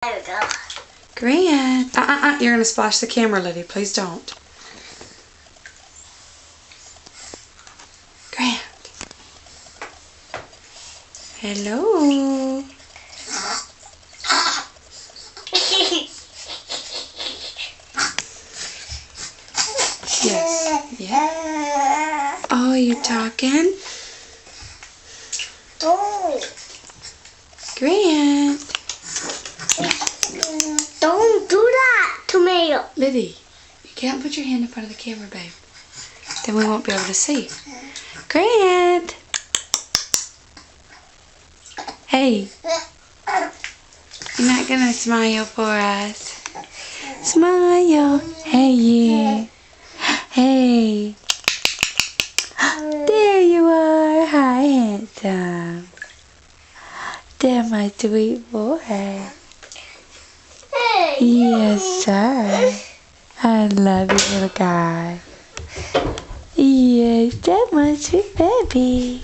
There we go. Grant. You're going to splash the camera, Liddy. Please don't. Grant. Hello. Yes. Yeah. Oh, you talking? Grant. Don't do that, tomato. Liddy, you can't put your hand in front of the camera, babe. Then we won't be able to see. Grant. Hey. You're not going to smile for us. Smile. Hey, you. Hey. There you are. Hi, handsome. There, my sweet boy. Hey. Yes, sir. I love you, little guy. Yes, that's my sweet baby.